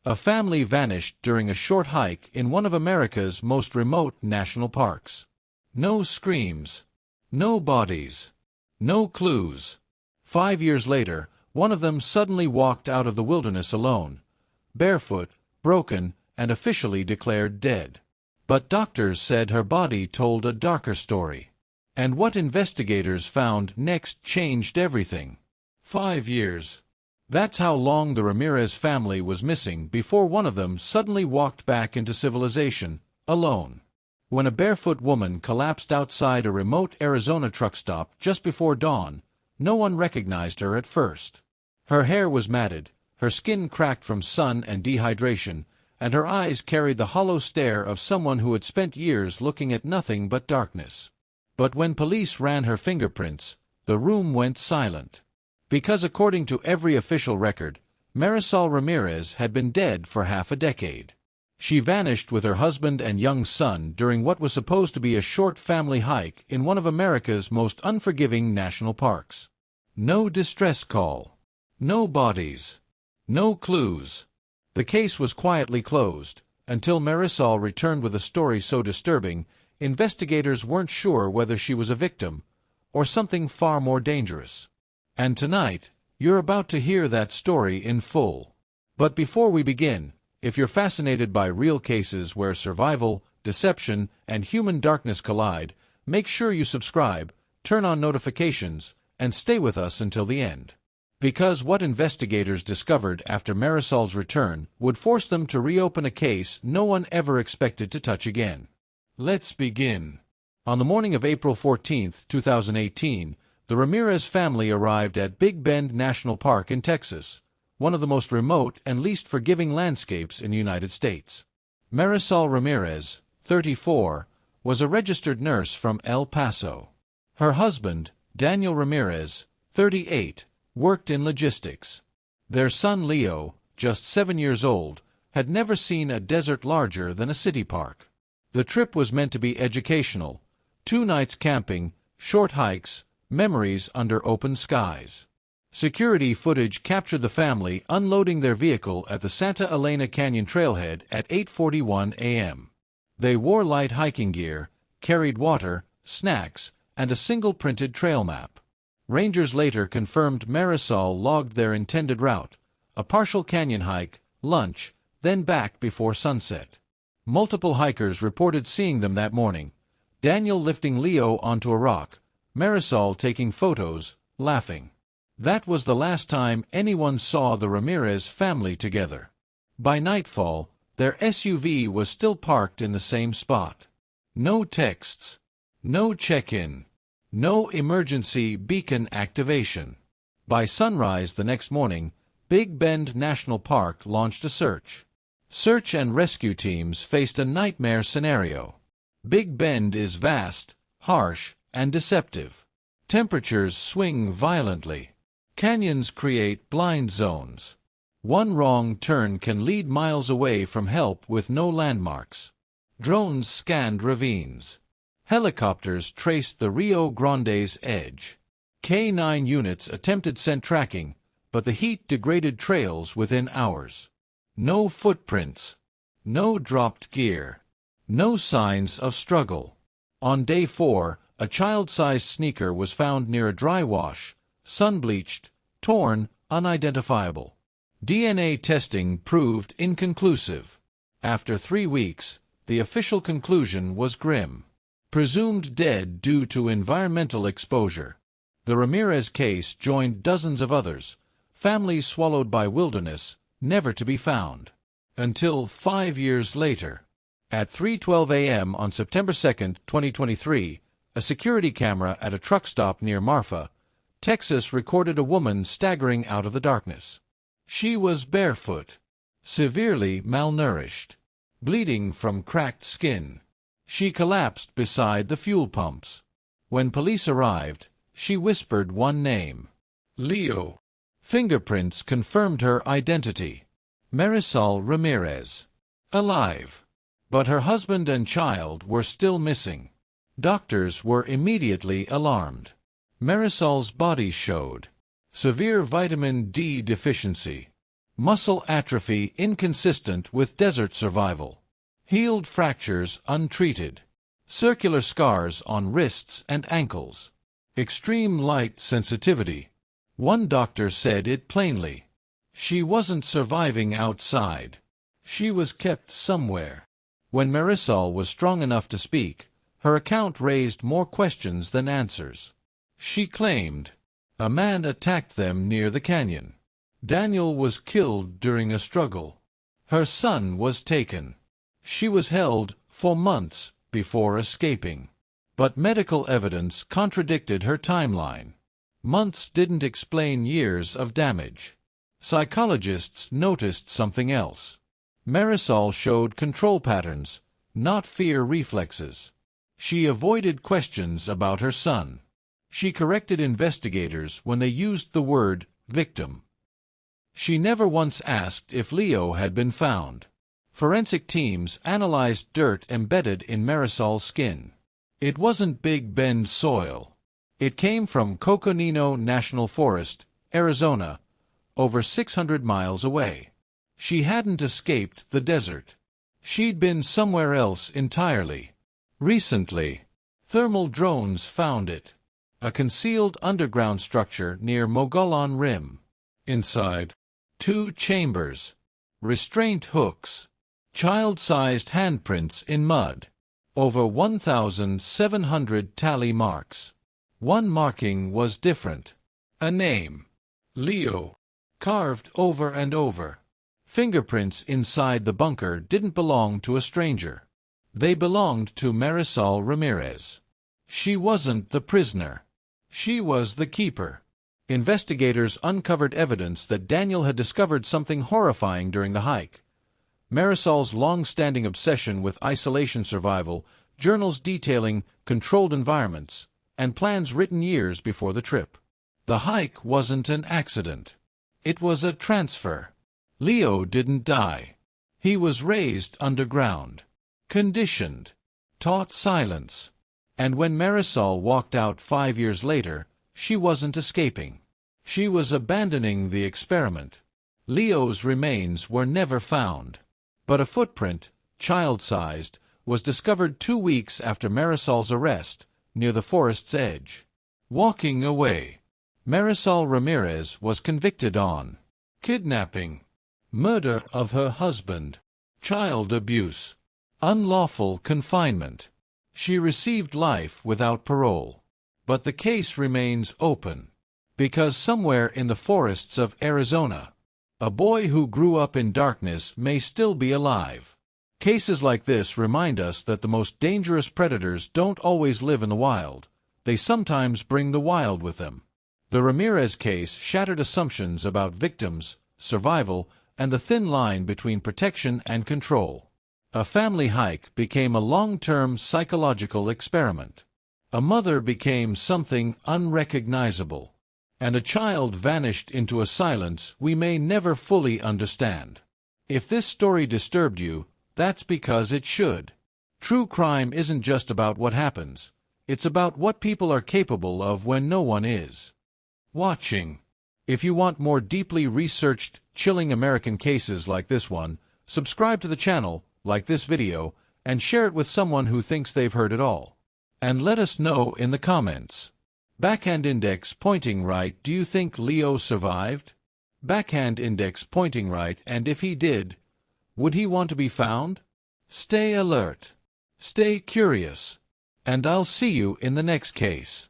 A family vanished during a short hike in one of America's most remote national parks. No screams. No bodies. No clues. 5 years later, one of them suddenly walked out of the wilderness alone, barefoot, broken, and officially declared dead. But doctors said her body told a darker story. And what investigators found next changed everything. 5 years. That's how long the Ramirez family was missing before one of them suddenly walked back into civilization, alone. When a barefoot woman collapsed outside a remote Arizona truck stop just before dawn, no one recognized her at first. Her hair was matted, her skin cracked from sun and dehydration, and her eyes carried the hollow stare of someone who had spent years looking at nothing but darkness. But when police ran her fingerprints, the room went silent. Because according to every official record, Marisol Ramirez had been dead for half a decade. She vanished with her husband and young son during what was supposed to be a short family hike in one of America's most unforgiving national parks. No distress call. No bodies. No clues. The case was quietly closed, until Marisol returned with a story so disturbing, investigators weren't sure whether she was a victim, or something far more dangerous. And tonight, you're about to hear that story in full. But before we begin, if you're fascinated by real cases where survival, deception, and human darkness collide, make sure you subscribe, turn on notifications, and stay with us until the end. Because what investigators discovered after Marisol's return would force them to reopen a case no one ever expected to touch again. Let's begin. On the morning of April 14, 2018, the Ramirez family arrived at Big Bend National Park in Texas, one of the most remote and least forgiving landscapes in the United States. Marisol Ramirez, 34, was a registered nurse from El Paso. Her husband, Daniel Ramirez, 38, worked in logistics. Their son Leo, just 7 years old, had never seen a desert larger than a city park. The trip was meant to be educational, 2 nights camping, short hikes, memories under open skies. Security footage captured the family unloading their vehicle at the Santa Elena Canyon trailhead at 8:41 a.m. They wore light hiking gear, carried water, snacks, and a single printed trail map. Rangers later confirmed Marisol logged their intended route, a partial canyon hike, lunch, then back before sunset. Multiple hikers reported seeing them that morning, Daniel lifting Leo onto a rock, Marisol taking photos, laughing. That was the last time anyone saw the Ramirez family together. By nightfall, their SUV was still parked in the same spot. No texts. No check-in. No emergency beacon activation. By sunrise the next morning, Big Bend National Park launched a search. Search and rescue teams faced a nightmare scenario. Big Bend is vast, harsh, and deceptive. Temperatures swing violently. Canyons create blind zones. One wrong turn can lead miles away from help with no landmarks. Drones scanned ravines. Helicopters traced the Rio Grande's edge. K-9 units attempted scent tracking, but the heat degraded trails within hours. No footprints. No dropped gear. No signs of struggle. On day 4, a child-sized sneaker was found near a dry wash, sun-bleached, torn, unidentifiable. DNA testing proved inconclusive. After 3 weeks, the official conclusion was grim. Presumed dead due to environmental exposure. The Ramirez case joined dozens of others, families swallowed by wilderness, never to be found. Until 5 years later. At 3:12 a.m. on September 2, 2023, a security camera at a truck stop near Marfa, Texas recorded a woman staggering out of the darkness. She was barefoot, severely malnourished, bleeding from cracked skin. She collapsed beside the fuel pumps. When police arrived, she whispered one name. Leo. Fingerprints confirmed her identity. Marisol Ramirez. Alive. But her husband and child were still missing. Doctors were immediately alarmed. Marisol's body showed severe vitamin D deficiency. Muscle atrophy inconsistent with desert survival. Healed fractures untreated. Circular scars on wrists and ankles. Extreme light sensitivity. One doctor said it plainly. She wasn't surviving outside. She was kept somewhere. When Marisol was strong enough to speak, her account raised more questions than answers. She claimed, "A man attacked them near the canyon. Daniel was killed during a struggle. Her son was taken. She was held for months before escaping." But medical evidence contradicted her timeline. Months didn't explain years of damage. Psychologists noticed something else. Marisol showed control patterns, not fear reflexes. She avoided questions about her son. She corrected investigators when they used the word victim. She never once asked if Leo had been found. Forensic teams analyzed dirt embedded in Marisol's skin. It wasn't Big Bend soil. It came from Coconino National Forest, Arizona, over 600 miles away. She hadn't escaped the desert. She'd been somewhere else entirely. Recently, thermal drones found it. A concealed underground structure near Mogollon Rim. Inside, 2 chambers, restraint hooks, child-sized handprints in mud, over 1,700 tally marks. One marking was different. A name, Leo, carved over and over. Fingerprints inside the bunker didn't belong to a stranger. They belonged to Marisol Ramirez. She wasn't the prisoner. She was the keeper. Investigators uncovered evidence that Daniel had discovered something horrifying during the hike. Marisol's long-standing obsession with isolation survival, journals detailing controlled environments, and plans written years before the trip. The hike wasn't an accident. It was a transfer. Leo didn't die. He was raised underground, conditioned, taught silence. And when Marisol walked out 5 years later, she wasn't escaping. She was abandoning the experiment. Leo's remains were never found. But a footprint, child-sized, was discovered 2 weeks after Marisol's arrest, near the forest's edge. Walking away, Marisol Ramirez was convicted on kidnapping, murder of her husband, child abuse, unlawful confinement. She received life without parole. But the case remains open, because somewhere in the forests of Arizona, a boy who grew up in darkness may still be alive. Cases like this remind us that the most dangerous predators don't always live in the wild. They sometimes bring the wild with them. The Ramirez case shattered assumptions about victims, survival, and the thin line between protection and control. A family hike became a long-term psychological experiment. A mother became something unrecognizable, and a child vanished into a silence we may never fully understand. If this story disturbed you, that's because it should. True crime isn't just about what happens. It's about what people are capable of when no one is watching. If you want more deeply researched, chilling American cases like this one, subscribe to the channel, like this video, and share it with someone who thinks they've heard it all. And let us know in the comments. Backhand index pointing right, do you think Leo survived? Backhand index pointing right, and if he did, would he want to be found? Stay alert. Stay curious. And I'll see you in the next case.